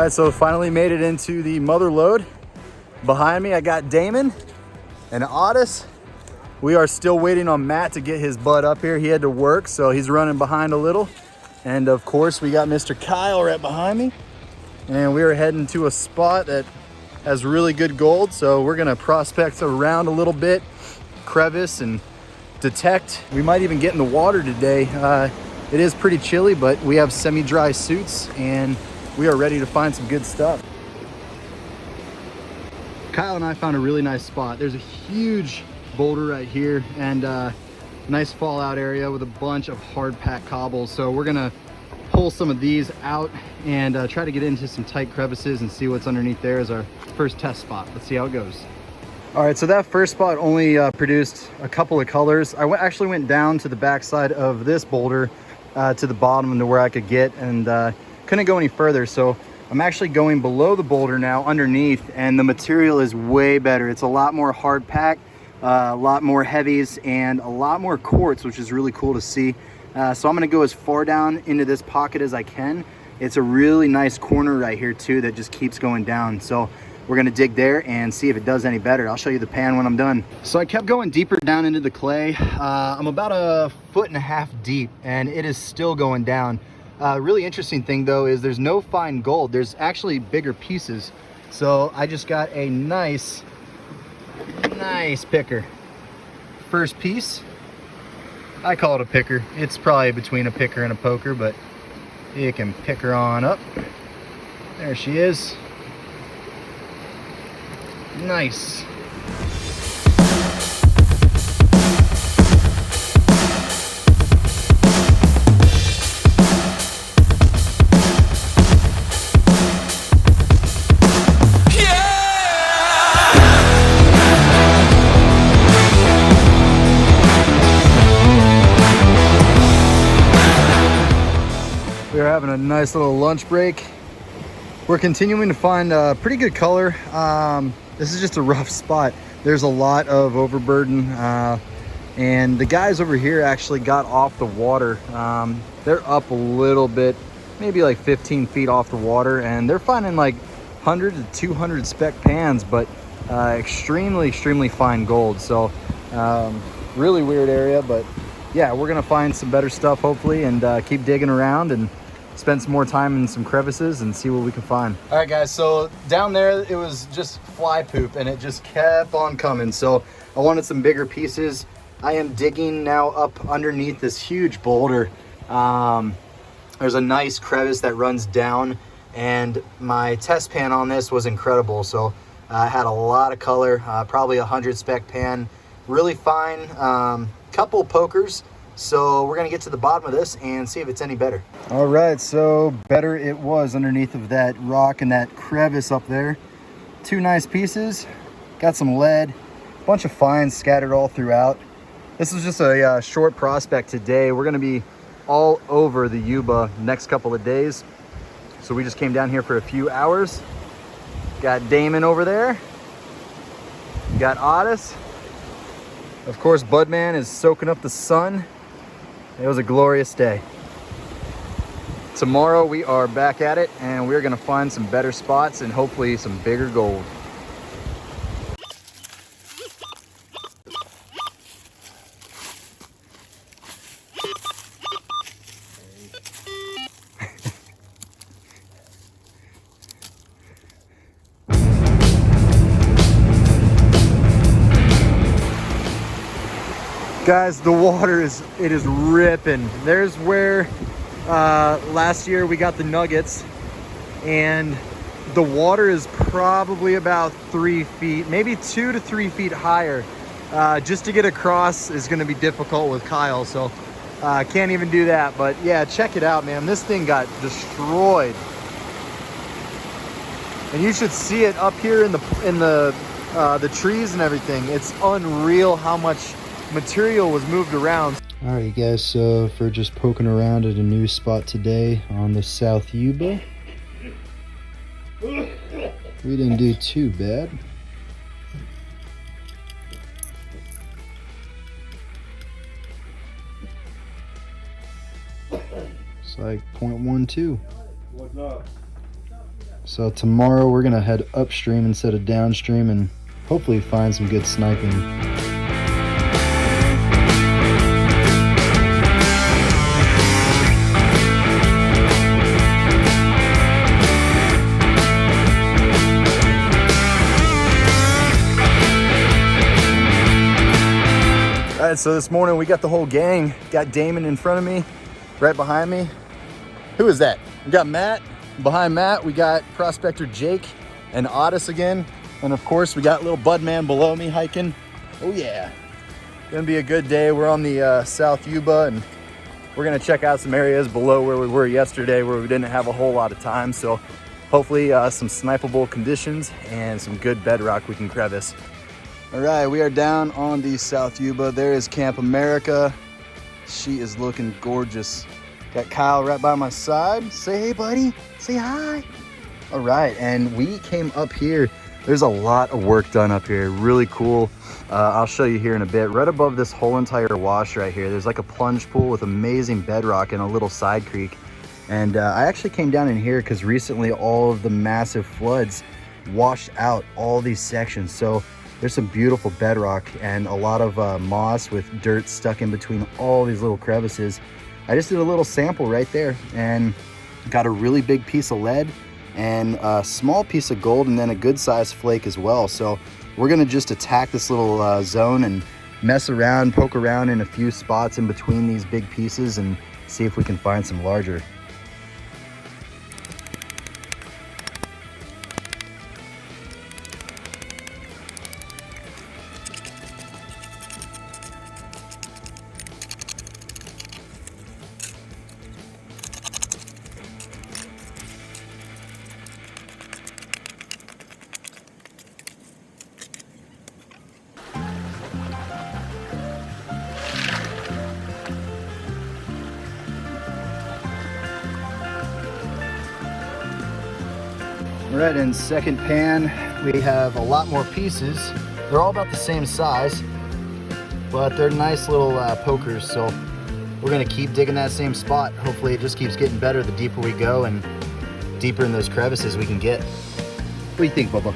right, so finally made it into the Motherlode. Behind me, I got Damon and Otis. We are still waiting on Matt to get his butt up here. He had to work, so he's running behind a little. And of course, we got Mr. Kyle right behind me. And we are heading to a spot that has really good gold. So we're gonna prospect around a little bit, crevice and detect. We might even get in the water today. It is pretty chilly, but we have semi-dry suits and we are ready to find some good stuff. Kyle and I found a really nice spot. There's a huge boulder right here and nice fallout area with a bunch of hard packed cobbles. So we're gonna pull some of these out and try to get into some tight crevices and see what's underneath there as our first test spot. Let's see how it goes. All right, so that first spot only produced a couple of colors. I actually went down to the backside of this boulder to the bottom to where I could get, and couldn't go any further. So I'm actually going below the boulder now underneath, and the material is way better. It's a lot more hard packed, a lot more heavies, and a lot more quartz, which is really cool to see. So I'm gonna go as far down into this pocket as I can. It's a really nice corner right here too that just keeps going down. So we're gonna dig there and see if it does any better. I'll show you the pan when I'm done. So I kept going deeper down into the clay. I'm about 1.5 feet deep and it is still going down. Really interesting thing though is there's no fine gold. There's actually bigger pieces. So I just got a nice picker. First piece, I call it a picker. It's probably between a picker and a poker, but you can pick her on up. There she is. Nice. We are having a nice little lunch break. We're continuing to find a pretty good color. This is just a rough spot. There's a lot of overburden, and the guys over here actually got off the water. They're up a little bit, maybe like 15 feet off the water, and they're finding like 100 to 200 speck pans, but extremely fine gold. So really weird area, but yeah, we're gonna find some better stuff hopefully, and keep digging around and spend some more time in some crevices and see what we can find. All right guys, so down there it was just fly poop and it just kept on coming. So I wanted some bigger pieces. I am digging now up underneath this huge boulder. There's a nice crevice that runs down, and my test pan on this was incredible. So I had a lot of color, probably 100 speck pan, really fine, couple pokers. So we're gonna get to the bottom of this and see if it's any better. All right, so better it was underneath of that rock and that crevice up there. Two nice pieces, got some lead, a bunch of fines scattered all throughout. This was just a short prospect today. We're gonna be all over the Yuba next couple of days. So we just came down here for a few hours. Got Damon over there. Got Otis. Of course, Budman is soaking up the sun. It was a glorious day. Tomorrow we are back at it and we're gonna find some better spots and hopefully some bigger gold. Guys, the water is ripping. There's where last year we got the nuggets, and the water is probably about 3 feet, maybe 2 to 3 feet higher. Just to get across is gonna be difficult with Kyle, so can't even do that. But yeah, check it out, man. This thing got destroyed. And you should see it up here in the trees and everything. It's unreal how much material was moved around. All right, guys, so for just poking around at a new spot today on the South Yuba, we didn't do too bad. It's like 0.12. What's up? So tomorrow we're gonna head upstream instead of downstream and hopefully find some good sniping. All right, so this morning we got the whole gang. Got Damon in front of me, right behind me. Who is that? We got Matt. Behind Matt, we got Prospector Jake and Otis again. And of course, we got little Budman below me hiking. Oh yeah. Gonna be a good day. We're on the South Yuba and we're gonna check out some areas below where we were yesterday where we didn't have a whole lot of time. So hopefully some snipeable conditions and some good bedrock we can crevice. All right, we are down on the South Yuba. There is Camp America. She is looking gorgeous. Got Kyle right by my side. Say hey, buddy. Say hi. All right, and we came up here. There's a lot of work done up here. Really cool. I'll show you here in a bit. Right above this whole entire wash right here, there's like a plunge pool with amazing bedrock and a little side creek. And I actually came down in here because recently all of the massive floods washed out all these sections. So there's some beautiful bedrock and a lot of moss with dirt stuck in between all these little crevices. I just did a little sample right there and got a really big piece of lead and a small piece of gold and then a good sized flake as well. So we're gonna just attack this little zone and mess around, poke around in a few spots in between these big pieces and see if we can find some larger. All right, in second pan, we have a lot more pieces. They're all about the same size, but they're nice little pokers. So we're gonna keep digging that same spot. Hopefully it just keeps getting better the deeper we go and deeper in those crevices we can get. What do you think, Bubba?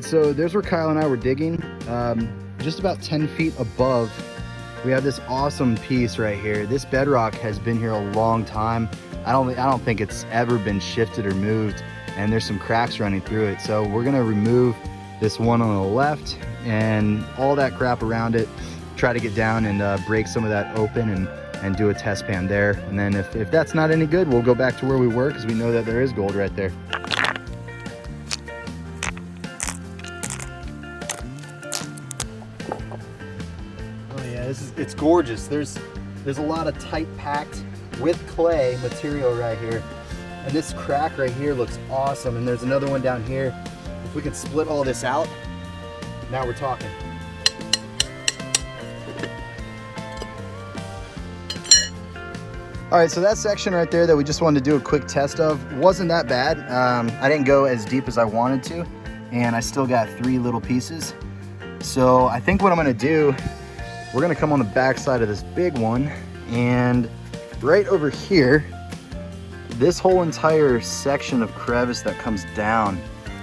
So there's where Kyle and I were digging. Just about 10 feet above, we have this awesome piece right here. This bedrock has been here a long time. I don't think it's ever been shifted or moved, and there's some cracks running through it. So we're gonna remove this one on the left and all that crap around it, try to get down and break some of that open and do a test pan there. And then if that's not any good, we'll go back to where we were because we know that there is gold right there. It's gorgeous. There's a lot of tight packed with clay material right here. And this crack right here looks awesome. And there's another one down here. If we could split all this out, now we're talking. All right, so that section right there that we just wanted to do a quick test of wasn't that bad. I didn't go as deep as I wanted to, and I still got 3 little pieces. So I think what I'm gonna do, we're gonna come on the back side of this big one, and right over here, this whole entire section of crevice that comes down,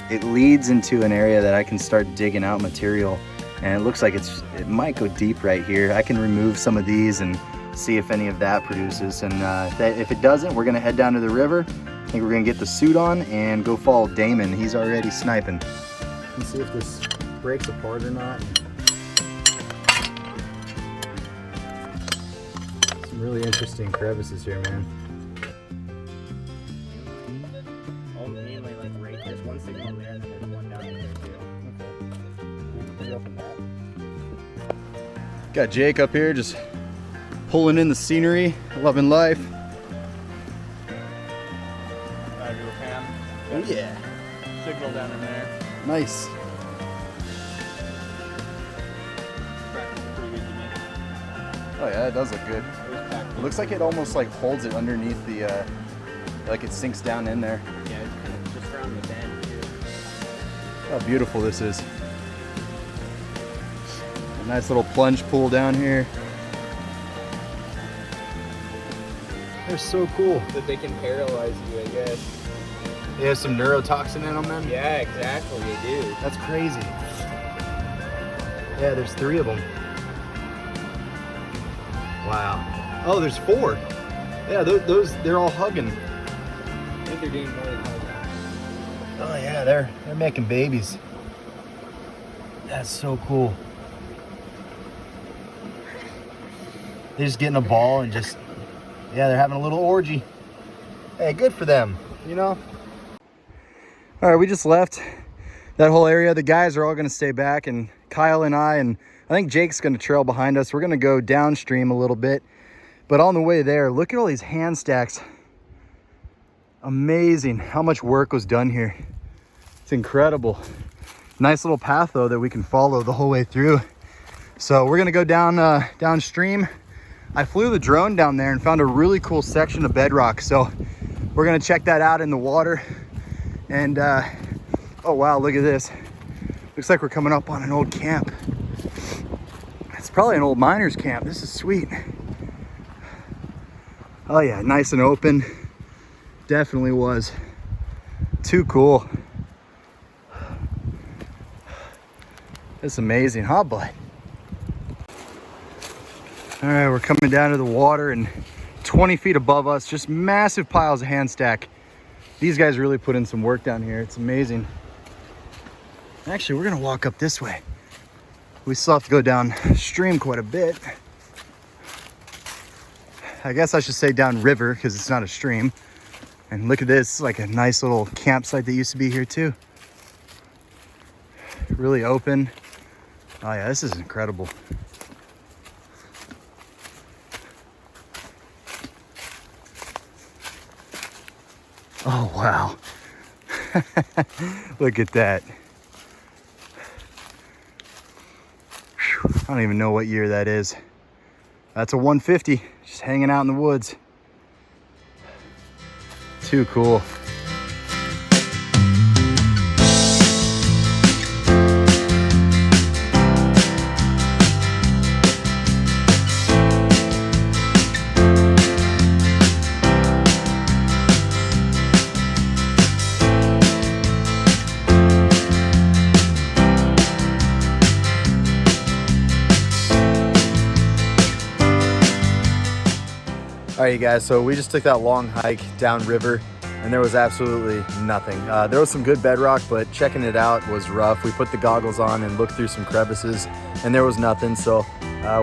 it leads into an area that I can start digging out material. And it looks like it might go deep right here. I can remove some of these and see if any of that produces. And if it doesn't, we're gonna head down to the river. I think we're gonna get the suit on and go follow Damon. He's already sniping. Let's see if this breaks apart or not. Really interesting crevices here, man. Oh, mainly like right. There's one signal there, and then there's one down there too. Okay. Open that. Got Jake up here just pulling in the scenery, loving life. Gotta do a pan. Oh yeah. Signal down in there. Nice. Practice pretty good to me. Oh yeah, it does look good. It was packed It looks like it almost like holds it underneath the, like it sinks down in there. Yeah, it's kind of just around the bend too. How beautiful this is. A nice little plunge pool down here. They're so cool. That they can paralyze you, I guess. They have some neurotoxin in them. Yeah, exactly, they do. That's crazy. Yeah, there's 3 of them. Wow. Oh, there's 4. Yeah, those they're all hugging. I think they're doing more than that. Oh yeah, they're making babies. That's so cool. They're just getting a ball and just, yeah, they're having a little orgy. Hey, good for them, you know? All right, we just left that whole area. The guys are all gonna stay back, and Kyle and I think Jake's gonna trail behind us. We're gonna go downstream a little bit, but on the way there, look at all these hand stacks. Amazing how much work was done here. It's incredible. Nice little path though that we can follow the whole way through. So we're gonna go down downstream. I flew the drone down there and found a really cool section of bedrock. So we're gonna check that out in the water. And oh wow, look at this. Looks like we're coming up on an old camp. It's probably an old miner's camp. This is sweet. Oh yeah, nice and open. Definitely was. Too cool. It's amazing, huh, bud? All right, we're coming down to the water, and 20 feet above us, just massive piles of hand stack. These guys really put in some work down here. It's amazing. Actually, we're gonna walk up this way. We still have to go downstream quite a bit. I guess I should say down river because it's not a stream. And look at this, like a nice little campsite that used to be here too. Really open. Oh yeah, this is incredible. Oh wow. Look at that. Whew. I don't even know what year that is. That's a 150, just hanging out in the woods. Too cool. All right, you guys, so we just took that long hike down river and there was absolutely nothing. There was some good bedrock, but checking it out was rough. We put the goggles on and looked through some crevices and there was nothing. So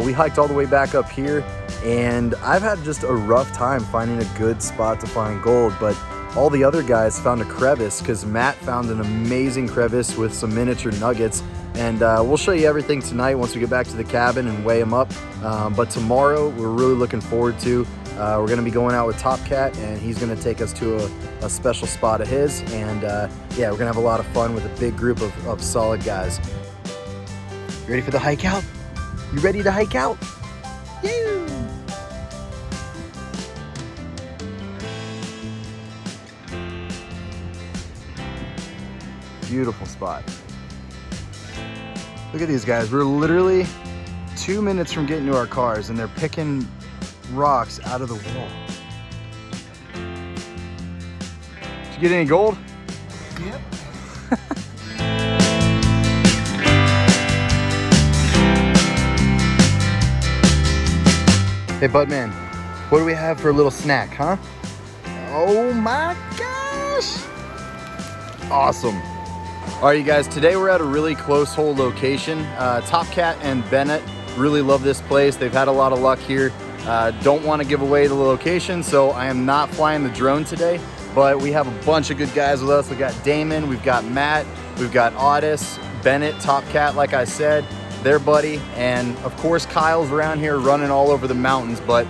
we hiked all the way back up here, and I've had just a rough time finding a good spot to find gold, but all the other guys found a crevice because Matt found an amazing crevice with some miniature nuggets. And we'll show you everything tonight once we get back to the cabin and weigh them up. But tomorrow, we're really looking forward to. We're going to be going out with TopCat, and he's going to take us to a special spot of his. And yeah, we're going to have a lot of fun with a big group of solid guys. You ready for the hike out? You ready to hike out? Woo! Beautiful spot. Look at these guys. We're literally 2 minutes from getting to our cars, and they're picking rocks out of the wall. Did you get any gold? Yep. Hey, Budman, what do we have for a little snack, huh? Oh my gosh! Awesome. All right, you guys, today we're at a really close hole location. TopCat and Bennett really love this place. They've had a lot of luck here. Don't want to give away the location, so I am not flying the drone today, but we have a bunch of good guys with us. We got Damon, we've got Matt, we've got Otis, Bennett, TopCat, like I said, their buddy, and of course Kyle's around here running all over the mountains, but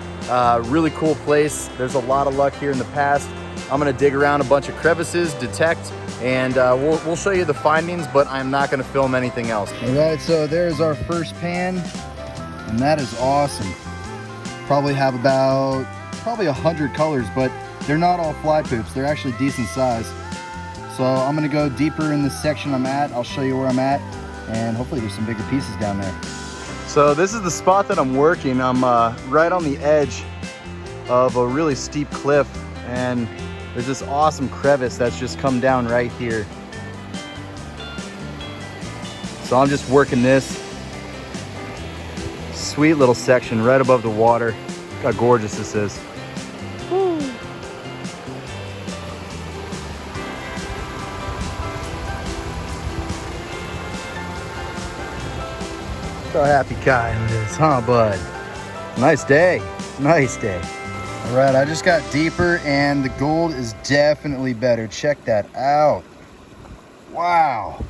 really cool place. There's a lot of luck here in the past. I'm gonna dig around a bunch of crevices, detect, and we'll show you the findings, but I'm not gonna film anything else. All right, so there's our first pan, and that is awesome. Probably have about 100 colors, but they're not all fly poops. They're actually decent size. So I'm gonna go deeper in this section I'm at. I'll show you where I'm at, and hopefully there's some bigger pieces down there. So this is the spot that I'm working. I'm right on the edge of a really steep cliff, and there's this awesome crevice that's just come down right here. So I'm just working this sweet little section right above the water. Look how gorgeous this is. Woo. So happy coyote it is, huh, bud? Nice day. Nice day. All right, I just got deeper and the gold is definitely better. Check that out. Wow.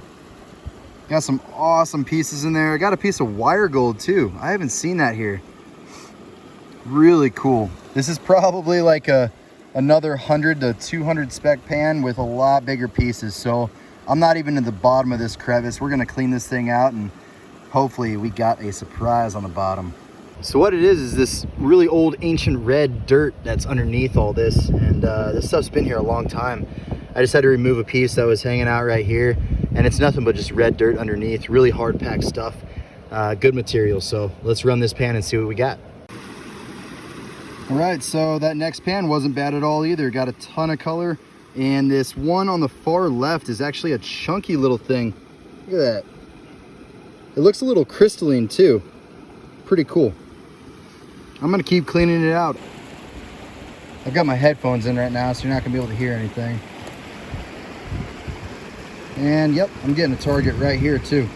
Got some awesome pieces in there. I got a piece of wire gold too. I haven't seen that here. Really cool. This is probably like another 100 to 200 spec pan with a lot bigger pieces. So I'm not even at the bottom of this crevice. We're gonna clean this thing out and hopefully we got a surprise on the bottom. So what it is this really old ancient red dirt that's underneath all this. And this stuff's been here a long time. I just had to remove a piece that was hanging out right here, and it's nothing but just red dirt underneath. Really hard packed stuff, good material. So let's run this pan and see what we got. All right, so that next pan wasn't bad at all either. Got a ton of color, and this one on the far left is actually a chunky little thing. Look at that. It looks a little crystalline too. Pretty cool. I'm gonna keep cleaning it out. I've got my headphones in right now, so you're not gonna be able to hear anything. And yep, I'm getting a target right here too.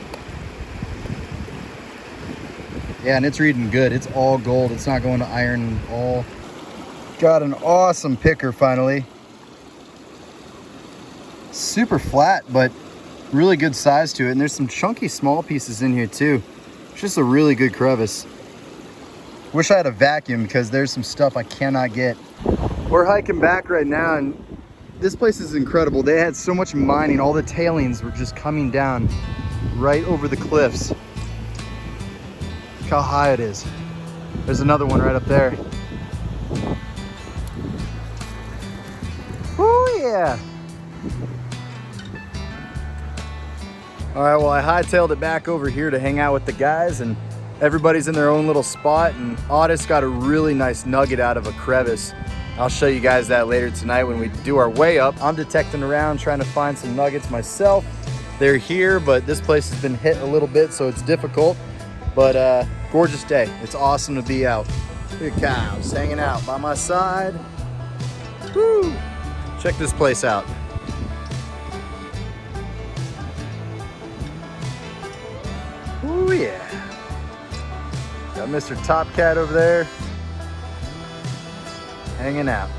Yeah, and it's reading good. It's all gold. It's not going to iron at all. Got an awesome picker finally. Super flat, but really good size to it. And there's some chunky small pieces in here too. It's just a really good crevice. Wish I had a vacuum because there's some stuff I cannot get. We're hiking back right now, and this place is incredible. They had so much mining. All the tailings were just coming down right over the cliffs. Look how high it is. There's another one right up there. Oh yeah. All right, well, I hightailed it back over here to hang out with the guys, and everybody's in their own little spot, and Otis got a really nice nugget out of a crevice. I'll show you guys that later tonight when we do our way up. I'm detecting around, trying to find some nuggets myself. They're here, but this place has been hit a little bit, so it's difficult. But gorgeous day. It's awesome to be out. Look at cows hanging out by my side. Woo! Check this place out. Oh yeah. Got Mr. TopCat over there hanging out.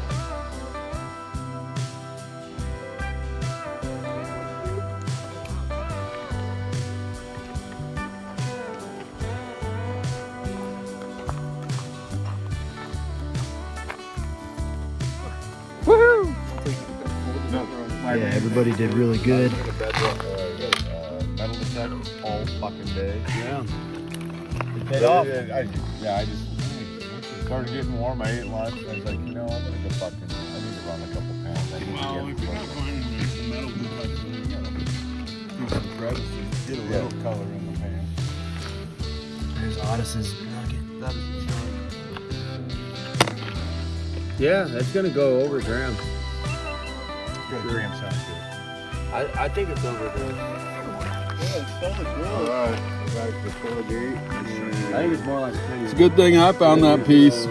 Woohoo! Yeah, everybody did really good. Metal detector all fucking day. Yeah. Paid off. I just started getting warm. I ate lunch. And I was like, you know, I'm gonna go fucking. I need to run a couple pounds. I need Well, to if you're get not finding the metal detector, you gotta do some crevices. Get a little color in the pan. There's Otis's nugget. Yeah, that's gonna go over gram. Good gram sound good. I think it's over there. Yeah, it's solid All gold. right, we're back to the tailgate. I think it's more like 10. It's a good thing I found that piece.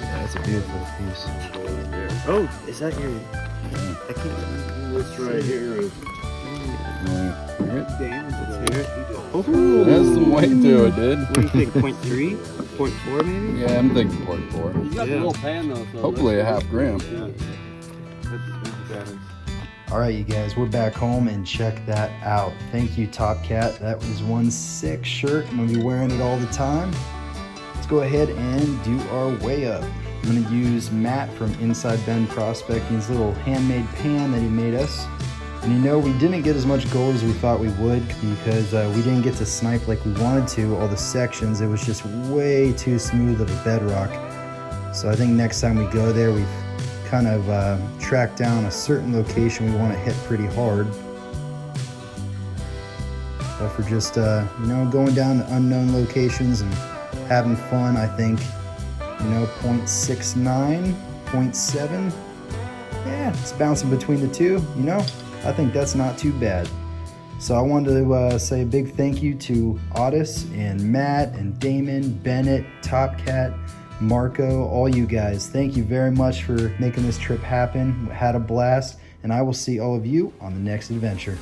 That's a beautiful piece. Oh, is that your? I can't. This right here is. Has some weight to it, dude. What do you think? 0.3? 0.4 maybe? Yeah, I'm thinking 0.4. You got the little pan though. So Hopefully a half gram. All right, you guys, we're back home, and check that out. Thank you, TopCat. That was one sick shirt. I'm gonna be wearing it all the time. Let's go ahead and do our way up. I'm gonna use Matt from Inside Bend Prospecting's little handmade pan that he made us. And you know, we didn't get as much gold as we thought we would because we didn't get to snipe like we wanted to. All the sections, it was just way too smooth of a bedrock. So I think next time we go there, we've kind of tracked down a certain location we want to hit pretty hard. But for just, you know, going down to unknown locations and having fun, I think, you know, 0.69, 0.7, yeah, it's bouncing between the two, you know? I think that's not too bad. So I wanted to say a big thank you to Otis and Matt and Damon, Bennett, TopCat, Marco, all you guys. Thank you very much for making this trip happen. We had a blast, and I will see all of you on the next adventure.